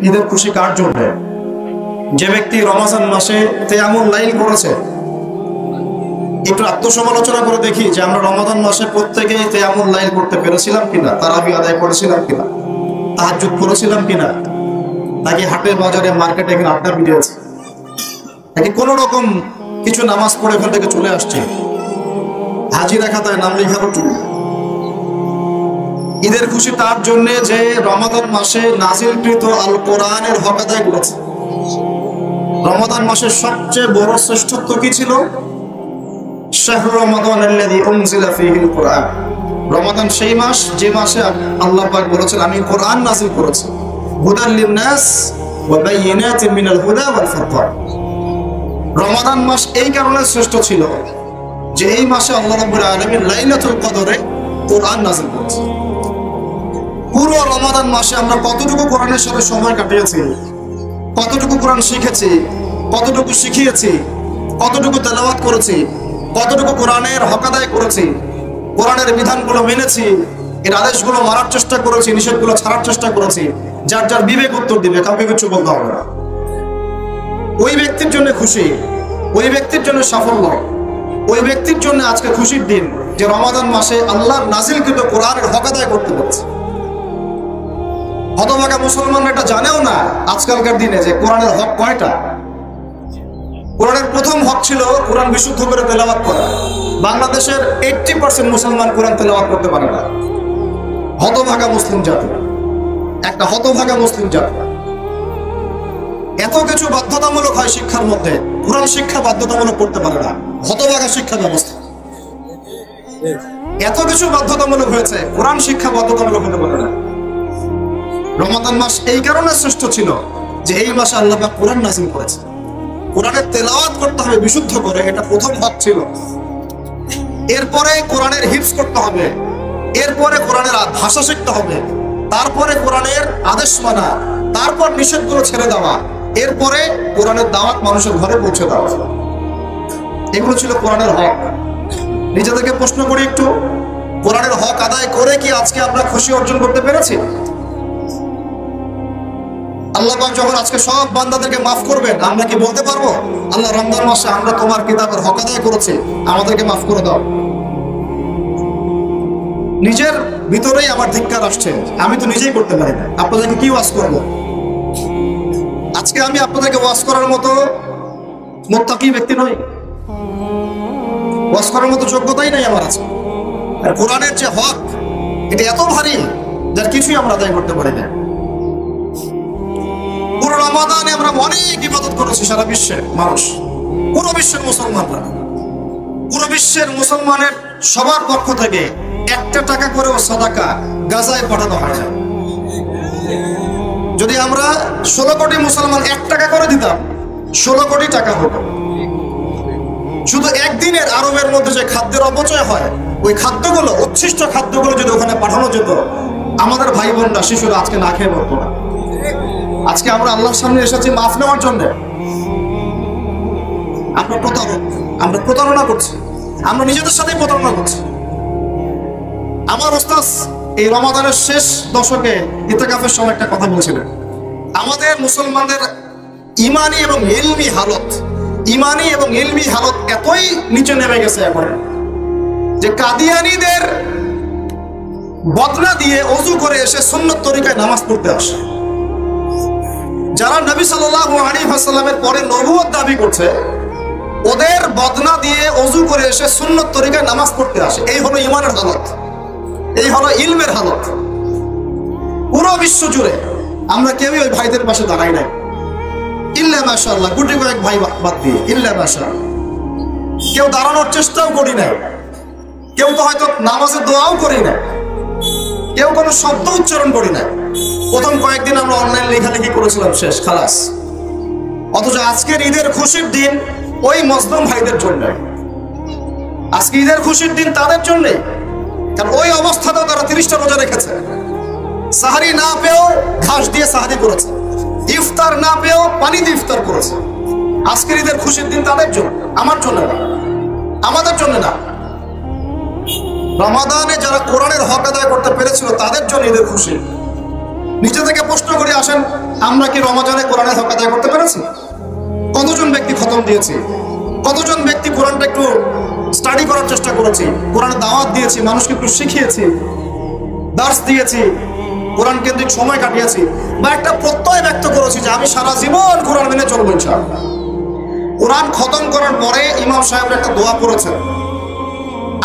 ঈদের খুশি কার জন্য? যে ব্যক্তি রমজান মাসে কিয়ামুল লাইল করেছে। একটু আত্মসমালোচনা করে দেখি যে আমরা রমাদান মাসে প্রত্যেকেই কিয়ামুল লাইল করতে পেরেছিলাম কিনা, তারাবি আদায় করেছিলাম কিনা, তাহাজ্জুদ করেছিলাম কিনা, নাকি হাটে বাজারে মার্কেটে এখানে আড্ডা মিলিয়েছে, নাকি কোনো রকম কিছু নামাজ পড়ে ওখান থেকে চলে আসছে, হাজিরা খাতায় নাম লেখার টুকু। ঈদের খুশি তার জন্য যে রমাদান মাসে নাজিলকৃত আল কোরআনের হক আদায় করেছে। রমাদান মাসের সবচেয়ে বড় শ্রেষ্ঠত্ব কি ছিল? শাহরু রমাদান আল্লাযী উনজিলা ফীহিল কোরআন। রমাদান সেই মাস যে মাসে আল্লাহ পাক বলেছেন আমি কোরআন নাযিল করেছি, হুদাল লিন-নাস ওয়া বায়িনাতিন মিনাল হুদা ওয়াল ফুরকান। রমাদান মাস এই কারণে শ্রেষ্ঠ ছিল যে এই মাসে আল্লাহ রাব্বুল আলামিন লাইলাতুল কদরে কোরআন নাযিল করেছেন। পুরো রমাদান মাসে আমরা কতটুকু কোরআনের সাথে সময় কাটিয়েছি, কতটুকু কোরআন শিখেছি, কতটুকু শিখিয়েছি, কতটুকু তেলাওয়াত করেছি, কতটুকু কোরআনের হক আদায় করেছি, কোরআনের বিধানগুলো মেনেছি, এর আদেশগুলো মানার চেষ্টা করেছি, নিষেধগুলো ছাড়ার চেষ্টা করেছি। যার যার বিবেক উত্তর দিবে, কাউকে কিছু বলতে হবে না। ওই ব্যক্তির জন্য খুশি, ওই ব্যক্তির জন্য সাফল্য, ওই ব্যক্তির জন্য আজকে খুশির দিন যে রমাদান মাসে আল্লাহর নাজিলকৃত কোরআনের হক আদায় করতে পারছে। হতভাগা মুসলমানরা এটা জানেও না আজকালকার দিনে যে কোরআনের হক কয়টা। কোরআনের প্রথম হক ছিল কোরআন বিশুদ্ধ করে তেলাওয়াত করা। বাংলাদেশের 80% মুসলমান কোরআন তেলাওয়াত করতে পারে না। হতভাগা মুসলিম জাতি, একটা হতভাগা মুসলিম জাতি। এত কিছু বাধ্যতামূলক হয় শিক্ষার মধ্যে, কোরআন শিক্ষা বাধ্যতামূলক করতে পারে না। হতভাগা শিক্ষা ব্যবস্থা। এত কিছু বাধ্যতামূলক হয়েছে, কোরআন শিক্ষা বাধ্যতামূলক হতে পারে না। রমাদান মাস এই কারণে শ্রেষ্ঠ ছিল যে এই মাসে আল্লাহ পাক কোরআন নাযিল করেছে। কোরআনের তেলাওয়াত করতে হবে বিশুদ্ধ করে, এটা প্রথম হক ছিল। এরপরে কোরআনের হিফজ করতে হবে, এরপরে কোরআনের ভাষা শিখতে হবে, তারপরে কোরআনের আদেশ মানা, তারপর নিষেধগুলো ছেড়ে দেওয়া, এরপরে কোরআনের দাওয়াত মানুষের ঘরে পৌঁছে দেওয়া। এগুলো ছিল কোরআনের হক। নিজেদেরকে প্রশ্ন করি একটু, কোরআনের হক আদায় করে কি আজকে আমরা খুশি অর্জন করতে পেরেছি? আল্লাহ পাক যখন আজকে সব বান্দাদেরকে মাফ করবেন, আমরা কি বলতে পারবো আল্লাহ রমজান মাসে আমরা তোমার কিতাবের হক আদায় করেছি, আমাদেরকে মাফ করে দাও? নিজের ভিতরেই আমার ধিক্কার আসছে, আমি তো নিজেই করতে পারি না, আপনাদেরকে কি ওয়াজ করবো? আজকে আমি আপনাদেরকে ওয়াজ করার মতো মুত্তাকি ব্যক্তি নই, ওয়াজ করার মতো যোগ্যতাই নাই আমার আছে। আর কোরআনের যে হক, এটা এত ভারী যার কিছুই আমরা আদায় করতে পারি না। পুরো রমাদানে আমরা অনেক ইবাদত করেছি সারা বিশ্বের মানুষ, পুরো বিশ্বের মুসলমানরা। পুরো বিশ্বের মুসলমানের সবার পক্ষ থেকে 1 টাকা করেও সাদাকা গাজায় পাঠানো হয় না। যদি আমরা 16 কোটি মুসলমান 1 টাকা করে দিতাম, 16 কোটি টাকা হতো। শুধু একদিনের আরবের মধ্যে যে খাদ্যের অপচয় হয়, ওই খাদ্যগুলো, উচ্ছিষ্ট খাদ্যগুলো যদি ওখানে পাঠানো যেত, আমাদের ভাই বোনরা, শিশুরা আজকে না খেয়ে মরতো না। আজকে আমরা আল্লাহর সামনে এসেছি মাফ নেওয়ার জন্য। আমরা প্রতারক, আমরা প্রতারণা করছি, আমরা নিজেদের সাথেই প্রতারণা করছি। আমার ওস্তাদ এই রমাদানের শেষ দশকে ইতিকাফের সময় একটা কথা বলছিলেন, আমাদের মুসলমানদের ইমানি এবং ইলমি হালত, ইমানি এবং ইলমি হালত এতই নিচে নেমে গেছে এখন যে কাদিয়ানীদের বদনা দিয়ে ওযু করে এসে সুন্নত তরিকায় নামাজ পড়তে আসে। যারা নবী সাল্লাল্লাহু আলাইহি ওয়াসাল্লামের পরে নবুয়ত দাবি করছে, ওদের বদনা দিয়ে ওযু করে এসে সুন্নত তরিকায় নামাজ পড়তে আসে। এই হলো ইমানের হালত, এই হলো ইলমের হালত। পুরো বিশ্ব জুড়ে আমরা কেউই ওই ভাইদের পাশে দাঁড়াই নাই, ইল্লা মাশাআল্লাহ, গুটি কয়েক ভাই বাদ দিয়ে, ইল্লা মাশাআল্লাহ। কেউ দাঁড়ানোর চেষ্টাও করি না, কেউ তো হয়তো নামাজের দোয়াও করি না, কেউ কোনো শব্দ উচ্চারণ করি না। প্রথম কয়েকদিন আমরা অনলাইন লেখালেখি করেছিলাম, শেষ, খালাস। অথচ আজকের ঈদের খুশির দিন ওই মজলুম ভাইদের জন্য, আজকে ঈদের খুশির দিন তাদের জন্যে। কারণ ওই অবস্থাতেও তারা 30টা রোজা রেখেছে, সাহারি না পেয়েও ঘাস দিয়ে সাহারি করেছে, ইফতার না পেয়েও পানি দিয়ে ইফতার করেছে। আজকের ঈদের খুশির দিন তাদের জন্য, আমার জন্য না, আমাদের জন্য না। রমাদানে যারা কোরআনের হক আদায় করতে পেরেছিল তাদের জন্য ঈদের খুশি। নিজে থেকে প্রশ্ন করে আসেন, আমরা কি রমজানে কোরআনের হক আদায় করতে পেরেছি? কতজন ব্যক্তি খতম দিয়েছি? কতজন ব্যক্তি কোরআনটা একটু স্টাডি করার চেষ্টা করেছি, কোরআনের দাওয়াত দিয়েছি, মানুষকে একটু শিখিয়েছি, দার্স দিয়েছি, কোরআন কেন্দ্রিক সময় কাটিয়েছি, বা একটা প্রত্যয় ব্যক্ত করেছি যে আমি সারা জীবন কোরআন মেনে চলবো ইনশাআল্লাহ। কোরআন খতম করার পরে ইমাম সাহেব একটা দোয়া করেছেন,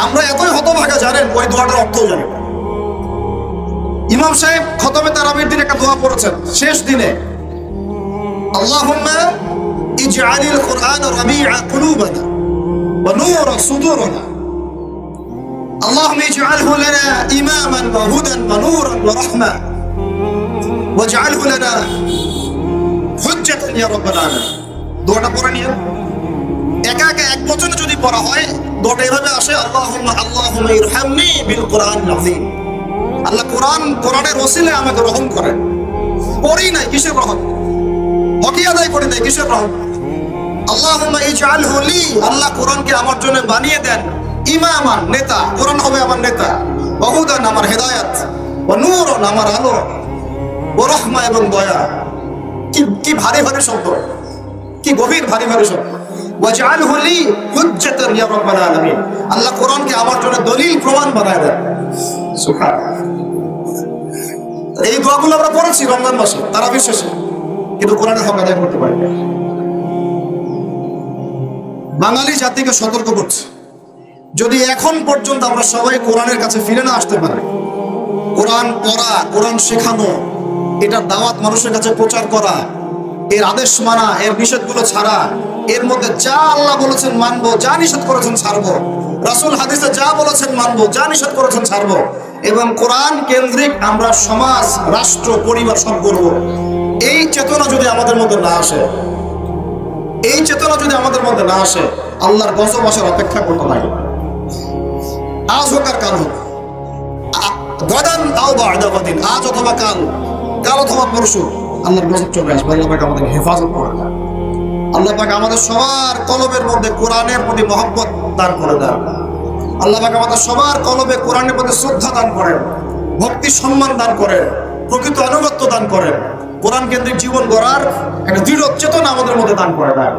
আমরা এতই হতভাগা জানেন ওই দোয়াটার অর্থও জানি না। ইমাম সাহেব খতমে তারাবির দিন একটা দোয়া পড়েছেন শেষ দিনে, আল্লাহুম্মা ইজআলিল কুরআন রাবি'a কুলুবানা ওয়া নূরা সুদুরিনা আল্লাহুম্মা ইজআলহু লানা ইমামান ওয়া হুদান ওয়া নূরান ওয়া রাহমা ওয়াজআলহু লানা হুজ্জাতান ইয়া রাব্বাল আলামিন। দোয়াটা পড়ে নিয়ে একা একা এক বচনে যদি পড়া হয় দোয়াটা এভাবে আসে, আল্লাহুম্মা ইরহামনি বিল কুরআনিল আযীম। আল্লাহ কোরআনের ওসিলায় আমাকে রহম করেন। পড়ি নাই, কিসের রহম? হকি আদায় করি নাই, কিসের রহম? আল্লাহুম্মা ইজআলহু লি, আল্লাহ কোরআনকে আমার জন্য বানিয়ে দেন ইমামান, নেতা, কোরআন হবে আমার নেতা, ওয়া হুদান, আমার হেদায়েত, ওয়া নূরুন, আমার আলো, ওয়া রাহমা, এবং দয়া। কি ভারী ভারী শব্দ, কি গভীর ভারী ভারী শব্দ। ওয়াজআলহু লি হুজ্জাতান ইয়া রাব্বাল আলামিন, আল্লাহ কোরআনকে আমার জন্য দলিল প্রমাণ বানায় দেন। সুবহানাল্লাহ। এই দোয়াগুলো আমরা পড়েছি রমজান মাসে তারাবির শেষে, কিন্তু কোরআনের হক আদায় করতে পারি না। বাঙালি জাতিকে সতর্ক করছে, যদি এখন পর্যন্ত আমরা সবাই কোরআনের কাছে ফিরে না আসতে পারি, কোরআন পড়া, কোরআন শেখানো, এটার দাওয়াত মানুষের কাছে প্রচার করা, এর আদেশ মানা, এর নিষেধগুলো ছাড়া, এর মধ্যে যা আল্লাহ বলেছেন মানবো, যা নিষেধ করেছেন ছাড়বো, রাসূল হাদিসে যা বলেছেন মানবো, যা নিষেধ করেছেন ছাড়বো, এবং কোরআন কেন্দ্রিক আমরা সমাজ, রাষ্ট্র, পরিবার সব করব, এই চেতনা যদি আমাদের মধ্যে না আসে, এই চেতনা যদি আমাদের মধ্যে না আসে, আল্লাহর গজব আসার অপেক্ষা করতে লাগে। আজ হোক আর কাল হোক, গদান আও বা'দা গাদিন, আজ অথবা কাল, কাল অথবা পরশু আল্লাহর গজব চলে আসবে। আল্লাহ পাক আমাদেরকে হেফাজত করে দেন। আল্লাহ পাক আমাদের সবার কলবের মধ্যে কোরআনের প্রতি মহব্বত দান করে দেন। আল্লাহ পাক আমাদের সবার কলবে কোরআনের প্রতি শ্রদ্ধা দান করেন, ভক্তি সম্মান দান করেন, প্রকৃত আনুগত্য দান করেন, কোরআন কেন্দ্রিক জীবন গড়ার একটা দৃঢ় চেতনা আমাদের মধ্যে দান করে দেন।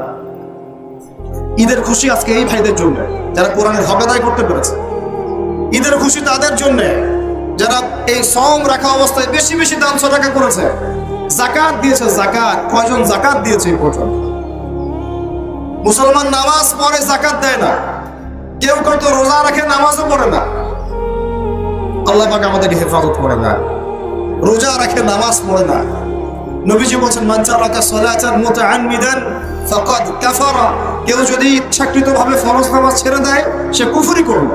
ঈদের খুশি আজকে এই ভাইদের জন্য যারা কোরআনের হক আদায় করতে পেরেছে। ঈদের খুশি তাদের জন্য যারা এই সওম রাখা অবস্থায় বেশি বেশি দান সদকা করেছে, যাকাত দিয়েছে। যাকাত কয়জন যাকাত দিয়েছে এই পর্যন্ত? মুসলমান নামাজ পড়ে, যাকাত দেয় না। কেউ কেউ তো রোজা রাখে, নামাজও পড়ে না। আল্লাহ পাক আমাদেরকে হেফাজত করে না। রোজা রাখে, নামাজ পড়ে না। নবীজি বলেছেন, মান তারাকা সালাতান মুতাআম্মিদান ফাকাদ কাফারা, কেউ যদি ইচ্ছাকৃতভাবে ফরজ নামাজ ছেড়ে দেয় সে কুফরি করলো,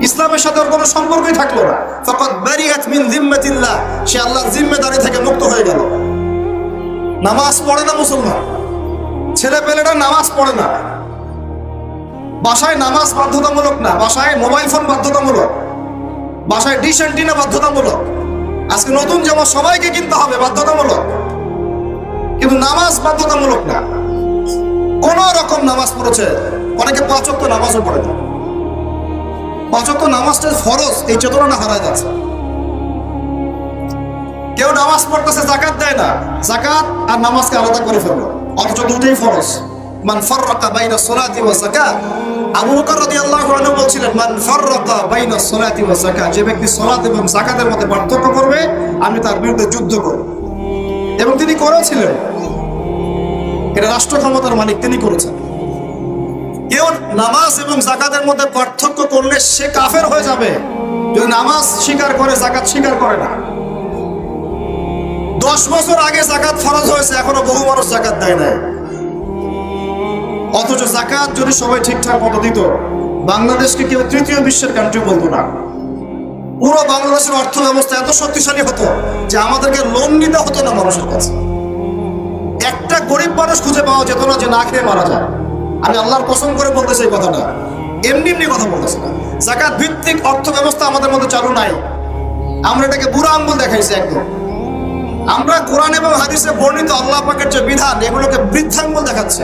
ইসলামের সাথে ওর কোনো সম্পর্কই থাকলো না। ফাকাদ বারিআত মিন যিম্মাতিল্লাহ, সে আল্লাহর জিম্মেদারি থেকে মুক্ত হয়ে গেল। নামাজ পড়ে না মুসলমান, ছেলে পেলেরা নামাজ পড়ে না। বাসায় নামাজ বাধ্যতামূলক না, বাসায় মোবাইল ফোন বাধ্যতামূলক, বাসায় ডিশ অ্যান্টিনা বাধ্যতামূলক। আজকে নতুন জামা সবাইকে কিনতে হবে, বাধ্যতামূলক, কিন্তু নামাজ বাধ্যতামূলক না। কোন রকম নামাজ পড়েছে, অনেকে 5 ওয়াক্ত নামাজও পড়ে না। 5 ওয়াক্ত নামাজটা ফরজ, এই চেতনা হারায় যাচ্ছে। কেউ নামাজ পড়তেছে, যাকাত দেয় না। যাকাত আর নামাজকে আলাদা করে ফেললো, অথচ দুটোই ফরজ। মান ফাররাকা বাইনা সলাতি ওয়া যাকাত, আবু বকর রাদিয়াল্লাহু আনহু বলছিলেন, মান ফাররাকা বাইনা সলাতি ওয়া যাকাত, যে ব্যক্তি সালাত এবং যাকাতের মধ্যে পার্থক্য করবে আমি তার বিরুদ্ধে যুদ্ধ করব। এবং তিনি করেছিলেন। এটা রাষ্ট্র ক্ষমতার মালিক, তিনি করেছেন। কেউ নামাজ এবং যাকাতের মধ্যে পার্থক্য করলে সে কাফের হয়ে যাবে যদি নামাজ স্বীকার করে, যাকাত স্বীকার করে না। 10 বছর আগে যাকাত ফরজ হয়েছে, এখনো বহু মানুষ যাকাত দেয় না। অথচ যাকাত যদি সবাই ঠিকঠাক মতো দিত, বাংলাদেশকে কেউ তৃতীয় বিশ্বের কান্ট্রি বলতো না। পুরো বাংলাদেশের অর্থ ব্যবস্থা এত শক্তিশালী হতো যে আমাদেরকে লোন নিতে হতো না মানুষের কাছে। একটা গরিব মানুষ খুঁজে পাওয়া যেত না যে না খেয়ে মারা যায়। আমি আল্লাহর কসম করে বলতেছি এই কথাটা, এমনি এমনি কথা বলতেছি না। যাকাত ভিত্তিক অর্থ ব্যবস্থা আমাদের মধ্যে চালু নাই। আমরা এটাকে বুড়ো আঙ্গুল দেখাইছি একদম। আমরা কোরআন এবং হাদিসে বর্ণিত আল্লাহ পাকের যে বিধান, এগুলোকে বৃদ্ধাঙ্গুল দেখাচ্ছে।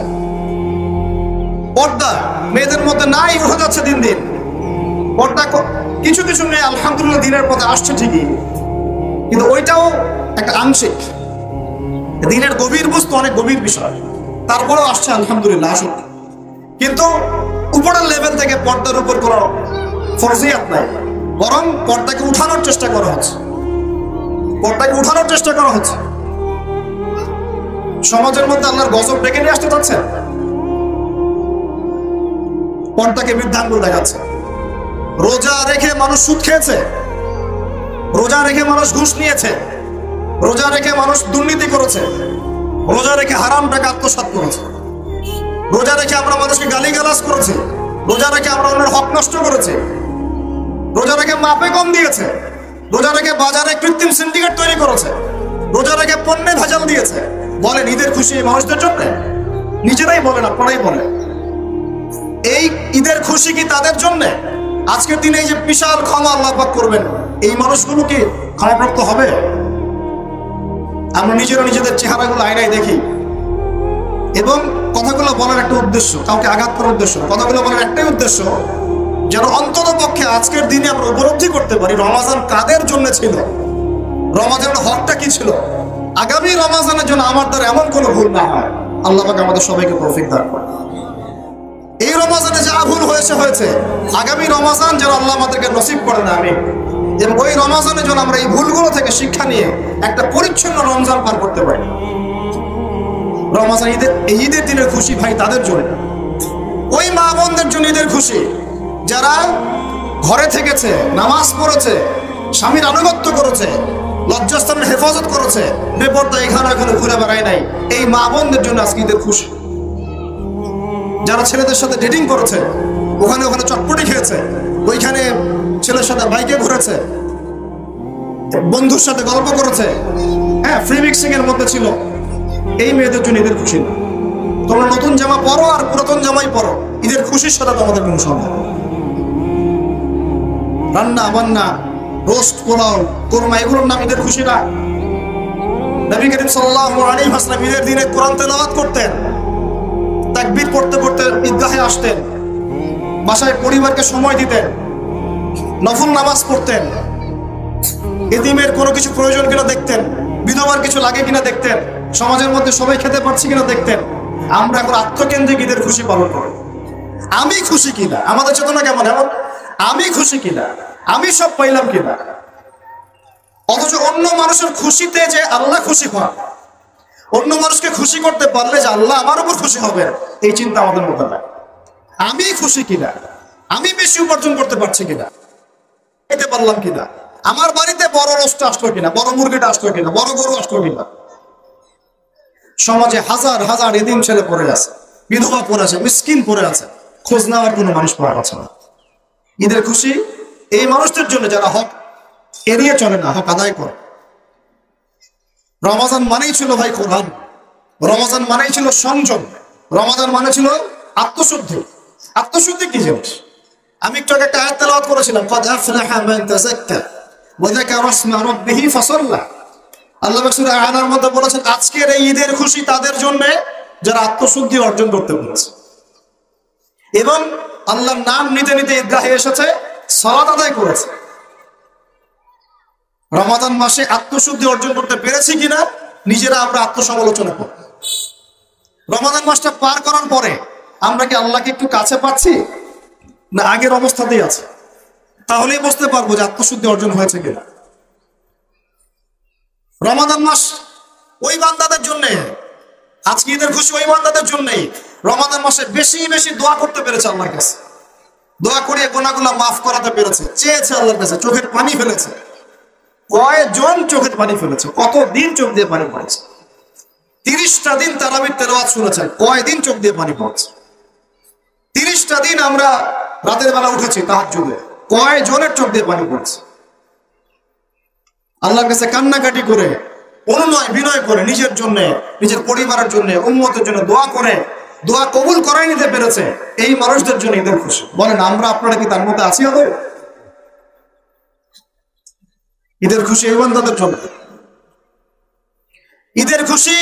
পর্দা মেয়েদের মধ্যে নাই, উঠে যাচ্ছে দিন দিন। পর্দা কিছু কিছু মেয়ে আলহামদুলিল্লাহ দিনের পথে আসছে ঠিকই, কিন্তু ওইটাও একটা আংশিক। দিনের গভীর বস্তু অনেক গভীর বিষয়, তারপরেও আসছে আলহামদুলিল্লাহ আসুক। কিন্তু উপরের লেভেল থেকে পর্দার উপর কোনো ফরজিয়াত নাই, বরং পর্দাকে উঠানোর চেষ্টা করা হচ্ছে, পর্দাকে উঠানোর চেষ্টা করা হচ্ছে। সমাজের মধ্যে আল্লাহর গজব ডেকে নিয়ে আসতে চাচ্ছে, পর্দাকে বৃদ্ধাঙ্গুল দেখাচ্ছে। রোজা রেখে মানুষ সুদ খেয়েছে, রোজা রেখে মানুষ ঘুষ নিয়েছে, রোজা রেখে মানুষ দুর্নীতি করেছে, রোজা রেখে হারাম টাকা আত্মসাৎ করেছে, রোজা রেখে আমরা মানুষকে গালিগালাজ করেছি, রোজা রেখে আমরা অন্যের হক নষ্ট করেছি, রোজা রেখে মাপে কম দিয়েছে, রোজা রেখে বাজারে কৃত্রিম সিন্ডিকেট তৈরি করেছে, রোজা রেখে পণ্যে ভেজাল দিয়েছে। বলেন ঈদের খুশি এই মানুষদের জন্য? নিজেরাই বলেন, আপনারাই বলেন, এই ঈদের খুশি কি তাদের জন্য? আজকের দিনে এই যে বিশাল ক্ষমা আল্লাহ পাক করবেন, এই মানুষগুলো কি ক্ষমাপ্রাপ্ত হবে? আমরা নিজেরা নিজেদের চেহারাগুলো আয়নায় দেখি, এবং কথাগুলো বলার একটা উদ্দেশ্য, কাউকে আঘাত করার উদ্দেশ্য, কথাগুলো বলার একটাই উদ্দেশ্য, যেন অন্তত পক্ষে আজকের দিনে আমরা উপলব্ধি করতে পারি রমাজান কাদের জন্য ছিল, রমাজানের হকটা কি ছিল। আগামী রমাজানের জন্য আমার দ্বারা এমন কোনো ভুল না হয়। আল্লাহ পাক আমাদের সবাইকে তৌফিক দান করেন। এই রমাজানে যা ভুল হয়েছে হয়েছে, আগামী রমাজান যেন আল্লাহ আমাদেরকে নসিব করে না আমি, এবং ওই রমাজানের জন্য আমরা এই ভুলগুলো থেকে শিক্ষা নিয়ে একটা পরিচ্ছন্ন রমজান পার করতে পারি। রমাজান ঈদের, এই ঈদের দিনের খুশি ভাই তাদের জন্য, ওই মা বোনদের জন্য ঈদের খুশি যারা ঘরে থেকেছে, নামাজ পড়েছে, স্বামীর আনুগত্য করেছে, লজ্জাস্থানের হেফাজত করেছে, বেপরদা এখানে ওখানে ঘুরে বেড়ায় নাই, এই মা বোনদের জন্য আজকে ঈদের খুশি। যারা ছেলেদের সাথে ডেটিং করেছে, ওখানে ওখানে চটপটি খেয়েছে, ওইখানে ছেলের সাথে বাইকে ঘুরেছে, বন্ধুর সাথে গল্প করেছে, হ্যাঁ ফ্রি মিক্সিং এর মধ্যে ছিল, এই মেয়েদের জন্য ঈদের খুশি না। তোমরা নতুন জামা পরো আর পুরাতন জামাই পরো, ঈদের খুশির সাথে তোমাদের কোনো সম্ভব। রান্না বান্না, রোস্ট, পোলাও, কোরমা, এগুলোর নাম ঈদের খুশি না। নবী করিম সাল্লাল্লাহু আলাইহি ওয়াসাল্লাম ঈদের দিনে কোরআন তেলাওয়াত করতেন, তাকবীর পড়তে পড়তে ঈদগাহে আসতেন, বাসায় পরিবারকে সময় দিতেন, নফল নামাজ পড়তেন, এতিমের কোনো কিছু প্রয়োজন কিনা দেখতেন, বিধবার কিছু লাগে কিনা দেখতেন, সমাজের মধ্যে সবাই খেতে পারছি কিনা দেখতেন। আমরা এখন আত্মকেন্দ্রিক ঈদের খুশি পালন করি। আমি খুশি কিনা, আমাদের চেতনা কেমন এমন, আমি খুশি কিনা, আমি সব পাইলাম কিনা, অথচ অন্য মানুষের খুশিতে যে আল্লাহ খুশি হন, অন্য মানুষকে খুশি করতে পারলে যে আল্লাহ আমার উপর খুশি হবে, এই চিন্তা আমাদের মধ্যে নাই। আমি খুশি কিনা, আমি বেশি উপার্জন করতে পারছি কিনা, খেতে পারলাম কিনা, আমার বাড়িতে বড় রোস্ট আসলো কিনা, বড় মুরগিটা আসলো কিনা, বড় গরু আসলো কিনা। সমাজে হাজার হাজার এতিম ছেলে পড়ে আছে, বিধবা পড়ে আছে, মিসকিন পড়ে আছে, খোঁজ নেওয়ার কোনো মানুষ পাওয়া যাচ্ছে না। ঈদের খুশি এই মানুষদের জন্য যারা হক এড়িয়ে চলে না, হক আদায় করে। রমাজান মানেই ছিল ভাই কোরআন, রমাজান মানেই ছিল সংযম, রমাজান মানে ছিল আত্মশুদ্ধি। আত্মশুদ্ধি কি জিনিস? আমি একটু আগে একটা আয়াত তেলাওয়াত করেছিলাম, قد أفلح من تزكى وذكر اسم ربه فصلى। আল্লাহ সূরা আনার মধ্যে বলেছেন আজকের এই ঈদের খুশি তাদের জন্য যারা আত্মশুদ্ধি অর্জন করতে পেরেছে এবং আল্লাহর নাম নিতে নিতে ঈদগাহে এসেছে, সালাত আদায় করেছে। রমাদান মাসে আত্মশুদ্ধি অর্জন করতে পেরেছি কিনা নিজেরা আমরা আত্মসমালোচনা করি। রমাদান মাসটা পার করার পরে আমরা কি আল্লাহকে একটু কাছে পাচ্ছি না আগের অবস্থাতেই আছে? তাহলেই বুঝতে পারবো যে আত্মশুদ্ধি অর্জন হয়েছে কিনা। রমাদান মাস ওই বান্দাদের জন্য, আজকে ঈদের খুশি ওই বান্দাদের জন্যই রমাদান মাসে বেশি বেশি দোয়া করতে পেরেছে আল্লাহর কাছে, দোয়া করিয়ে গুনাহগুলো মাফ করাতে পেরেছে, চেয়েছে আল্লাহর কাছে, চোখের পানি ফেলেছে। কয়জন চোখের পানি ফেলেছে, কতদিন চোখ দিয়ে পানি পড়েছে? 30টা দিন তারাবির তেলাওয়াত শুনেছে, কয়দিন চোখ দিয়ে পানি পড়ছে? 30টা দিন আমরা রাতের বেলা উঠেছি তাহাজ্জুদে, কয়জনের চোখ দিয়ে পানি পড়ছে? আল্লাহর কাছে কান্নাকাটি করে, অনুনয় বিনয় করে, নিজের জন্য, নিজের পরিবারের জন্য, উম্মতের জন্য দোয়া করে দোয়া কবুল করাই নিতে পেরেছে, এই মানুষদের জন্য ঈদের খুশি। বলেন আমরা আপনারা কি তার মধ্যে আছি? হবে ঈদের খুশি এই বান্দাদের জন্য। ঈদের খুশি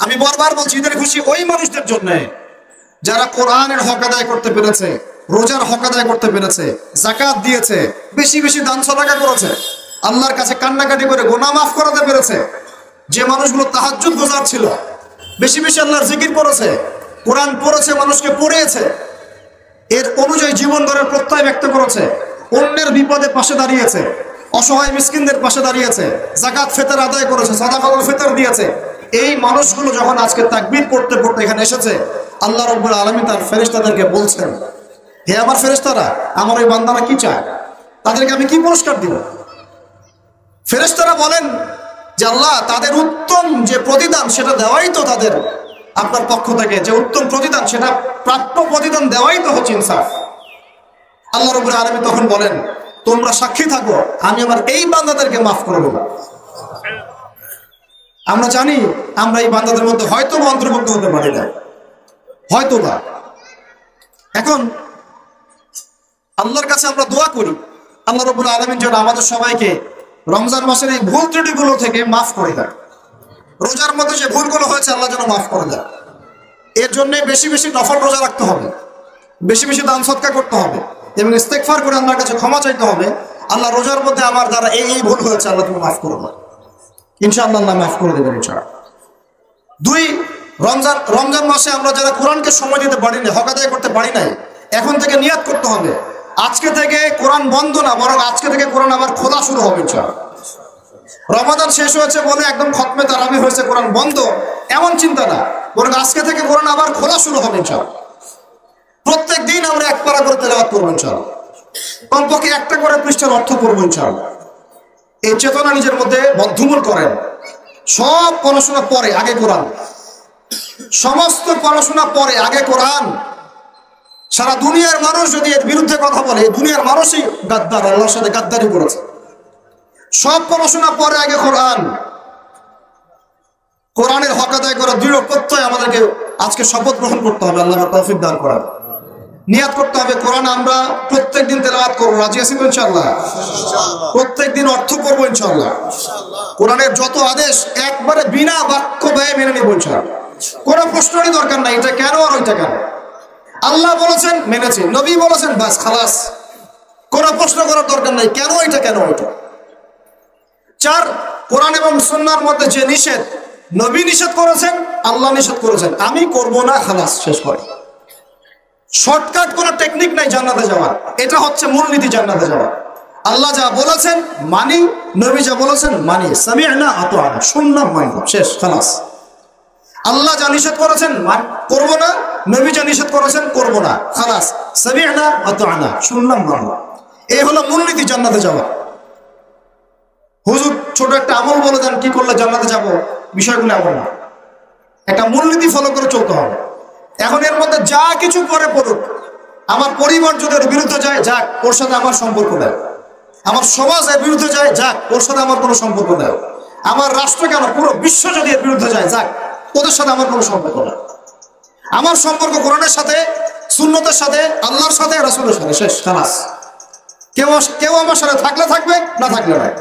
আমি বারবার বলছি, ঈদের খুশি ওই মানুষদের জন্য যারা কোরআনের হক আদায় করতে পেরেছে, রোজার হক আদায় করতে পেরেছে, যাকাত দিয়েছে, বেশি বেশি দান সদকা করেছে, আল্লাহর কাছে কান্নাকাটি করে গুনাহ মাফ করাতে পেরেছে। যে মানুষগুলো তাহাজ্জুদ গুজার ছিল, বেশি বেশি আল্লাহর জিকির করেছে, কোরআন পড়েছে, মানুষকে পড়িয়েছে, এর অনুযায়ী জীবন গড়ার প্রত্যয় ব্যক্ত করেছে, অন্যের বিপদে পাশে দাঁড়িয়েছে, অসহায় মিসকিনদের পাশে দাঁড়িয়েছে, যাকাত ফিতর আদায় করেছে, সাদাকাতুল ফিতর দিয়েছে, এই মানুষগুলো যখন আজকে তাকবীর পড়তে পড়তে এখানে এসেছে, আল্লাহ রাব্বুল আলামিন তার ফেরেশতাদেরকে বলছেন, হে আমার ফেরেশতারা, আমার এই বান্দারা কি চায়, তাদেরকে আমি কি পুরস্কার দিব? ফেরেশতারা বলেন যে আল্লাহ, তাদের উত্তম যে প্রতিদান সেটা দেওয়াই তো তাদের আপনার পক্ষ থেকে যে উত্তম প্রতিদান, সেটা প্রাপ্য প্রতিদান দেওয়াই তো হচ্ছে ইনসাফ। আল্লাহ রাব্বুল আলামিন তখন বলেন, তোমরা সাক্ষী থাকো, আমি আমার এই বান্দাদেরকে মাফ করে দেব। আমরা জানি আমরা এই বান্দাদের মধ্যে হয়তো বা অন্তর্ভুক্ত হতে পারি না, হয়তো বা। এখন আল্লাহর কাছে আমরা দোয়া করি, আল্লাহ রাব্বুল আলামিন যেন আমাদের সবাইকে রমজান মাসের এই ভুল ত্রুটিগুলো থেকে মাফ করে দেয়। রোজার মধ্যে যে ভুলগুলো হয়েছে আল্লাহ যেন মাফ করে দেয়। এর জন্য বেশি বেশি নফল রোজা রাখতে হবে, বেশি বেশি দান সদকা করতে হবে এবং ইস্তেগফার করে আল্লাহর কাছে ক্ষমা চাইতে হবে। আল্লাহ, রোজার মধ্যে আমার দ্বারা এই ভুল হয়েছে, আল্লাহ তুমি মাফ করো না। ইনশাআল্লাহ আল্লাহ মাফ করে দেবেন ইনশাআল্লাহ। 2, রমজান মাসে আমরা যারা কোরআনকে সময় দিতে পারি না, হক আদায় করতে পারি নাই, এখন থেকে নিয়াত করতে হবে, আজকে থেকে কোরআন বন্ধ না, বরং আজকে থেকে কোরআন আবার খোলা শুরু হবে ইনশাআল্লাহ। রমাদান শেষ হয়েছে বলে একদম খতমে তারাবি হয়েছে, কোরআন বন্ধ, এমন চিন্তা না, বরং আজকে থেকে কোরআন আবার খোলা শুরু হবে ইনশাআল্লাহ। প্রত্যেক দিন আমরা এক পারা করে তেলাওয়াত করবো ইনশাআল্লাহ, কমপক্ষে একটা করে পৃষ্ঠার অর্থ করবো ইনশাআল্লাহ। এই চেতনা নিজের মধ্যে বদ্ধমূল করেন। সব পড়াশোনা পরে, আগে কোরআন। সমস্ত পড়াশোনা পরে, আগে কোরআন। সারা দুনিয়ার মানুষ যদি এর বিরুদ্ধে কথা বলে, দুনিয়ার মানুষই গাদ্দার, আল্লাহর সাথে গাদ্দারি করেছে। সব পড়াশোনা পরে, আগে কোরআন। কোরআনের হক আদায় করার দৃঢ় প্রত্যয় আমাদেরকে আজকে শপথ গ্রহণ করতে হবে। আল্লাহ তৌফিক দান করেন। নিয়াত করতে হবে, কোরআন আমরা প্রত্যেক দিন তেলাওয়াত করবো। রাজি আছি ইনশাআল্লাহ? প্রত্যেক দিন অর্থ করবো ইনশাআল্লাহ। কোরআনের যত আদেশ একবারে বিনা বাক্য ব্যয়ে মেনে নেব ইনশাআল্লাহ। কোনো প্রশ্নেরই দরকার নাই, এটা কেন আর ওইটা কেন। আল্লাহ বলেছেন, মেনেছি, নবী বলেছেন, বাস খালাস। কোনো প্রশ্ন করার দরকার নাই, কেন এটা কেন ওইটা। 4, কোরআন এবং সুন্নাহর মধ্যে যে নিষেধ, নবী নিষেধ করেছেন, আল্লাহ নিষেধ করেছেন, আমি করব না, খালাস, শেষ করে। শর্টকাট কোনো টেকনিক নাই জান্নাতে যাওয়ার। এটা হচ্ছে মূলনীতি জান্নাতে যাওয়ার। আল্লাহ যা বলেছেন মানি, নবী যা বলেছেন মানি, সামি'না আতা'না, শুনলাম মানলাম, শেষ, খালাস। আল্লাহ যা নিষেধ করেছেন করব না, নবী যা নিষেধ করেছেন করব না, খালাস, সামি'না আতা'না, শুনলাম মানলাম। এই হলো মূলনীতি জান্নাতে যাওয়া। হুজুর ছোট একটা আমল বলে দেন কি করলে জান্নাতে যাব, বিষয়গুলো এমন না। একটা মূলনীতি ফলো করে চলতে হবে। এখন এর মধ্যে যা কিছু পরে পড়ুক, আমার পরিবার যদি এর বিরুদ্ধে যায়, যাক, ওর সাথে আমার সম্পর্ক নেই। আমার সমাজ এর বিরুদ্ধে যায়, যাক, ওর সাথে আমার কোনো সম্পর্ক নেই। আমার রাষ্ট্র কেন, পুরো বিশ্ব যদি এর বিরুদ্ধে যায়, যাক, ওদের সাথে আমার কোনো সম্পর্ক নেই। আমার সম্পর্ক কোরআনের সাথে, সুন্নতের সাথে, আল্লাহর সাথে, রাসূলের সাথে, শেষ, খালাস। কেউ আমার সাথে থাকলে থাকবে, না থাকলে নাই।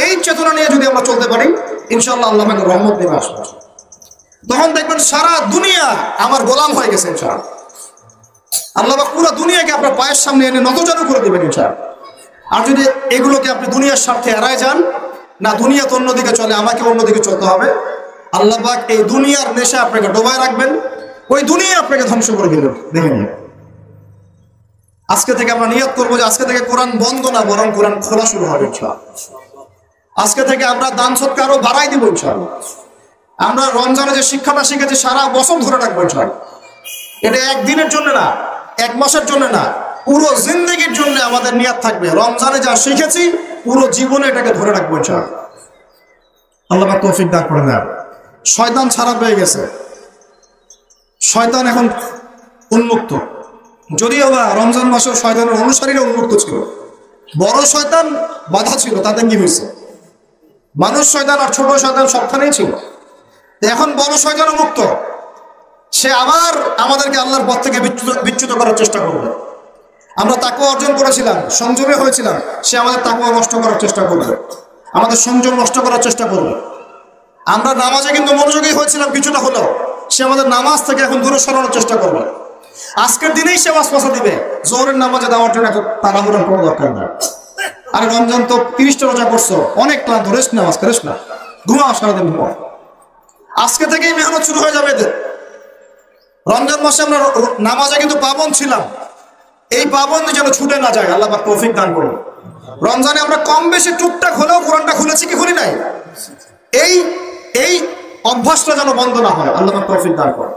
এই চেতনা নিয়ে যদি আমরা চলতে পারি, ইনশাআল্লাহ আল্লাহ আমাকে রহমত নেমে আসবে। তখন দেখবেন সারা দুনিয়া আমার গোলাম হয়ে গেছে ইনশাআল্লাহ। আল্লাহ পুরো দুনিয়াকে আপনার পায়ের সামনে এনে নতজানু করে দেবেন ইনশাআল্লাহ। আর যদি এগুলোকে আপনি দুনিয়ার স্বার্থে এড়ায় যান, না দুনিয়া তো অন্যদিকে চলে, আমাকে অন্যদিকে চলতে হবে, আল্লাহ পাক এই দুনিয়ার নেশা আপনাকে ডোবায় রাখবেন, ওই দুনিয়া আপনাকে ধ্বংস করে দিবেন। দেখেন, আজকে থেকে আমরা নিয়ত করবো যে আজকে থেকে কোরআন বন্ধ না, বরং কোরআন খোলা শুরু হবে ইনশাআল্লাহ। আজকে থেকে আমরা দান সদকা আরো বাড়াই দিব ইনশাআল্লাহ। আমরা রমজানে যে শিক্ষাটা শিখেছি সারা বছর ধরে রাখবো ইনশাআল্লাহ। এটা একদিনের জন্য না, এক মাসের জন্য না, পুরো জিন্দেগির জন্য আমাদের নিয়ত থাকবে রমজানে যা শিখেছি পুরো জীবনে এটাকে ধরে রাখবো ইনশাআল্লাহ। আল্লাহ পাক তৌফিক দান করেন। শয়তান ছাড়া পেয়ে গেছে, শয়তান এখন উন্মুক্ত। যদিও বা রমজান মাসেও শয়তানের অনুসারীরা উন্মুক্ত ছিল, বড় শয়তান বাধা ছিল, তাতে কি হয়েছে? মানুষ শয়তান আর ছোট শয়তান সবখানেই ছিল। এখন বড় শয়তান মুক্ত, সে আবার আমাদেরকে আল্লাহর পথ থেকে বিচ্যুত করার চেষ্টা করবে। আমরা তাকওয়া অর্জন করেছিলাম, সংযমে হয়েছিলাম, সে আমাদের তাকওয়া নষ্ট করার চেষ্টা করবে, আমাদের সংযম নষ্ট করার চেষ্টা করবে। আমরা নামাজে কিন্তু মনোযোগী হয়েছিলাম কিছুটা হলেও, সে আমাদের নামাজ থেকে এখন দূরে সরানোর চেষ্টা করবে। আজকের দিনেই সে ওয়াসওয়াসা দিবে, জোহরের নামাজে দেওয়ার জন্য তাড়াহুড়োর কোনো দরকার নেই। আর রমজান তো 30টা রোজা করছো, অনেক ক্লান্ত, রেস্ট নাও, আজকে রেস্ট না, ঘুমাও, সারাদিন ঘুমাও। আজকে থেকেই মেহনত শুরু হয়ে যাবে এদের। রমজান মাসে আমরা নামাজে কিন্তু পাবন ছিলাম, এই পাবন যেন ছুটে না যায়, আল্লাহ পাক তৌফিক দান করুন। রমজানে আমরা কম বেশি টুকটাক হলেও কোরআনটা খুলেছি কি খুলি নাই? এই এই অভ্যাসটা যেন বন্ধ না হয়, আল্লাহ পাক তৌফিক দান করুন।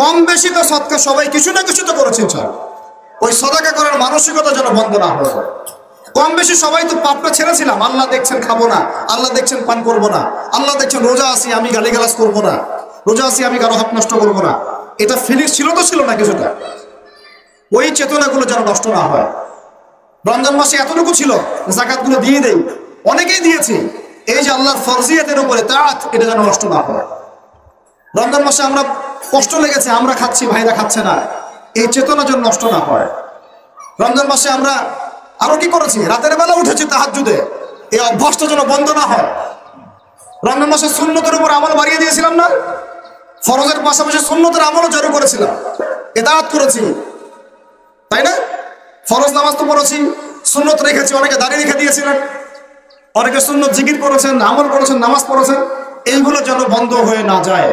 কম বেশি তো সদকা সবাই কিছু না কিছু তো করেছেন, ওই সদকা করার মানসিকতা যেন বন্ধ না হয়। কম বেশি সবাই তো পাপটা ছেড়েছিলাম, আল্লাহ দেখছেন খাবো না, আল্লাহ দেখছেন পান করবো না, আল্লাহ দেখছেন রোজা আছি আমি গালিগালাজ করবো না, রোজা আছি আমি কারো হক নষ্ট করবো না, এটা ফিলিংস ছিল তো ছিল না কিছুটা? ওই চেতনাগুলো যেন নষ্ট না হয়। রমজান মাসে এতটুকু ছিল, যাকাতগুলো দিয়ে দেই, অনেকেই দিয়েছি, এই যে আল্লাহর ফরজিয়াতের উপরে তাআত, এটা যেন নষ্ট না হয়। রমজান মাসে আমরা কষ্ট লেগেছে, আমরা খাচ্ছি, ভাইরা খাচ্ছে না, এই চেতনা যেন নষ্ট না হয়। রমজান মাসে আমরা আরো কি করেছি, রাতের বেলা উঠেছি তাহাজ্জুদে, এই অভ্যাসটা যেন বন্ধ না হয়। রমজান মাসে সুন্নতের উপর আমল বাড়িয়ে দিয়েছিলাম না, ফরজের পাশাপাশি সুন্নতের আমলও জড়ো করেছিলাম, ইতাআত করেছি, তাই না? ফরজ নামাজ তো পড়েছি, সুন্নত রেখেছি, অনেকে দাঁড়িয়ে রেখে দিয়েছিলেন, অনেকে সুন্নত জিকির করেছেন, আমল করেছেন, নামাজ পড়েছেন, এইগুলো যেন বন্ধ হয়ে না যায়।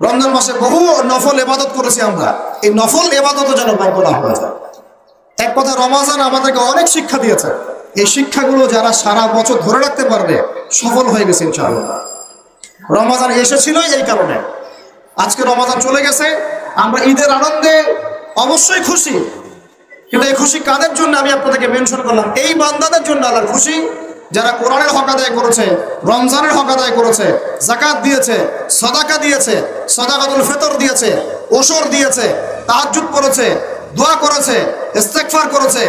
রমজান মাসে বহু নফল ইবাদত করেছি আমরা, এই নফল ইবাদতও যেন বন্ধ না হয়ে যায়। এক কথা, রমজান আমাদেরকে অনেক শিক্ষা দিয়েছে, এই শিক্ষাগুলো যারা সারা বছর ধরে রাখতে পারবে সফল হয়ে গেছে ইনশাআল্লাহ। রমজান এসেছিলই এই কারণে, আজকে রমজান চলে গেছে, আমরা ঈদের আনন্দে অবশ্যই খুশি, কিন্তু এই খুশি কাদের জন্য আমি আপনাদেরকে মেনশন করলাম, এই বান্দাদের জন্য আল্লাহর খুশি যারা কোরআনের হক আদায় করেছে, রমজানের হক আদায় করেছে, যাকাত দিয়েছে, সাদাকা দিয়েছে, সাদাকাতুল ফিতর দিয়েছে, ওশর দিয়েছে, তাহাজ্জুদ করেছে, দোয়া করেছে, ইস্তেগফার করেছে,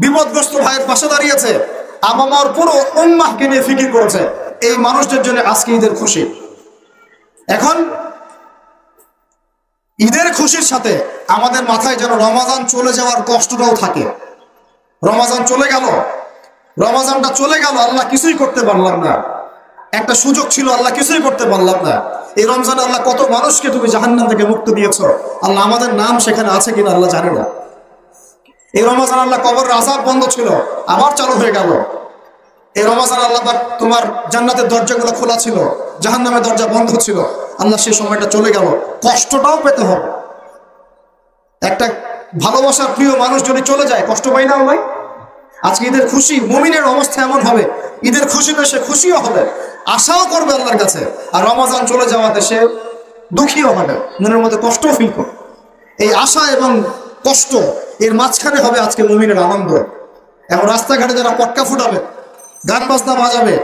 বিপদগ্রস্ত ভাইয়ের পাশে দাঁড়িয়েছে, আমার পুরো উম্মাহকে নিয়ে ফিকির করেছে, এই মানুষদের জন্য আজকে ঈদের খুশি। এখন ঈদের খুশির সাথে আমাদের মাথায় যেন রমজান চলে যাওয়ার কষ্টটাও থাকে। রমজান চলে গেল, রমজানটা চলে গেল, আল্লাহ কিছুই করতে পারলাম না, একটা সুযোগ ছিল, আল্লাহ কিছুই করতে পারলাম না। এই রমজানে আল্লাহ কত মানুষকে তুমি জাহান্নাম থেকে মুক্তি দিয়েছ, আল্লাহ আমাদের নাম সেখানে আছে কিনা আল্লাহ জানে না। এই রমজান আল্লাহ কবরের আযাব বন্ধ ছিল, আবার চালু হয়ে গেল। এই রমজান আল্লাহ তোমার জান্নাতের দরজাগুলো খোলা ছিল, জাহান্নামের দরজা বন্ধ ছিল, আল্লাহ সেই সময়টা চলে গেল, কষ্টটাও পেতে হবে। একটা ভালোবাসার প্রিয় মানুষ যদি চলে যায় কষ্ট পাই না ভাই? আজকে ঈদের খুশি, মুমিনের অবস্থা এমন হবে, ঈদের খুশিতে সে খুশিও হবে, আশাও করবে আল্লাহর কাছে, আর রমজান চলে যাওয়াতে সে দুঃখীও হবে, মনের মধ্যে কষ্টও ফিল করবে। এই আশা এবং কষ্ট এর মাঝখানে হবে আজকে মুমিনের আনন্দ। এখন রাস্তাঘাটে যারা পটকা ফুটাবে, গান বাজনা বাজাবে,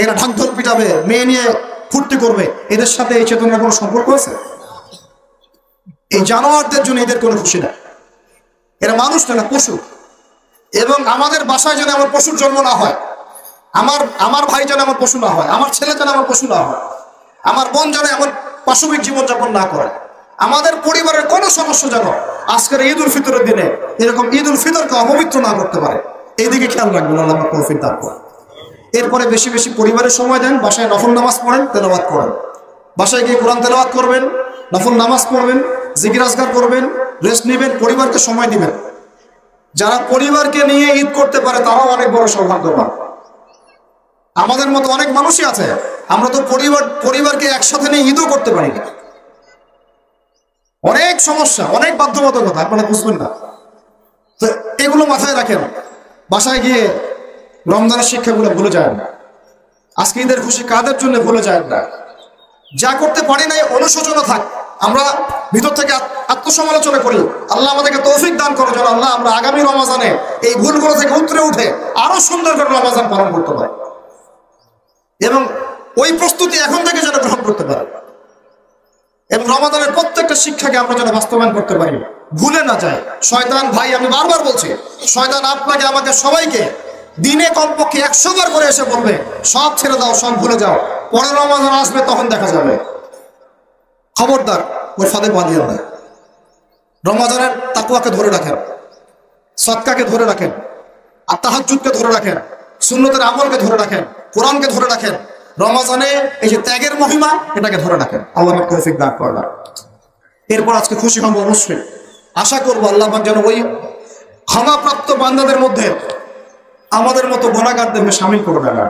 এরা ঢাক ঢোল পিটাবে, মেয়ে নিয়ে ফুর্তি করবে, এদের সাথে এই চেতনার কোনো সম্পর্ক আছে? এই জানোয়ারদের জন্য এদের কোনো খুশি না, এরা মানুষ না, পশু। এবং আমাদের বাসায় যেন আমার পশুর জন্ম না হয়, আমার ভাই যেন আমার পশু না হয়, আমার ছেলে যেন আমার পশু না হয়, আমার বোন যেন এমন পাশবিক জীবনযাপন না করে, আমাদের পরিবারের কোনো সদস্য যেন আজকের ঈদ উল ফিতরের দিনে এরকম ঈদ উল ফিতরকে অপবিত্র না করতে পারে, এইদিকে খেয়াল রাখবেন, আল্লাহ তৌফিক দান করুন। এরপরে বেশি বেশি পরিবারের সময় দেন, বাসায় নফল নামাজ পড়েন, তেলাওয়াত করেন, বাসায় গিয়ে কোরআন তেলাওয়াত করবেন, নফল নামাজ পড়বেন, জিকির আজকার করবেন, রেস্ট নেবেন, পরিবারকে সময় দিবেন। যারা পরিবারকে নিয়ে ঈদ করতে পারে তারাও অনেক বড় সৌভাগ্যবান। আমাদের মতো অনেক মানুষই আছে, আমরা তো পরিবারকে একসাথে নিয়ে ঈদও করতে পারি না, অনেক সমস্যা, অনেক বাধ্যবাধকতা, আপনারা বুঝবেন না। তো এগুলো মাথায় রাখেন, বাসায় গিয়ে রমজানের শিক্ষাগুলো ভুলে যায় না। আজকে ঈদের খুশি কাদের জন্য ভুলে যায় না। যা করতে পারি নাই অনুশোচনা থাক, আমরা ভিতর থেকে আত্মসমালোচনা করি, আল্লাহ আমাদেরকে তৌফিক দান করো যেন আল্লাহ আমরা আগামী রমজানে এই ভুলগুলো থেকে উতরে উঠে আরো সুন্দর করে রমজান পালন করতে পারি, এবং ওই প্রস্তুতি এখন থেকে যেন গ্রহণ করতে পারি, এবং রমাদানের প্রত্যেকটা শিক্ষাকে আমরা যেন বাস্তবায়ন করতে পারি, ভুলে না যায়। শয়তান ভাই, আমি বারবার বলছি, শয়তান আপনাকে আমাকে সবাইকে দিনে কমপক্ষে 100 বার করে এসে বলবে সব ছেড়ে দাও, সব ভুলে যাও, পরে রমাদান আসবে তখন দেখা যাবে। খবরদার, ওর ফাঁদে পা দিও না। রমাদানের তাকওয়াকে ধরে রাখেন, সদকাকে ধরে রাখেন, আর তাহাজ্জুদকে ধরে রাখেন, সুন্নতের আমলকে ধরে রাখেন, কোরআনকে ধরে রাখেন। রমাজানে এই যে ত্যাগের মহিমা, এটাকে ধরে রাখেন, আল্লাহ তৌফিক দান করবেন। এরপর আজকে খুশি হব অবশ্যই, আশা করবো আল্লাহ যেন ওই ক্ষমাপ্রাপ্ত বান্দাদের মধ্যে আমাদের মতো গুনাহগারদেরকে শামিল করবে না।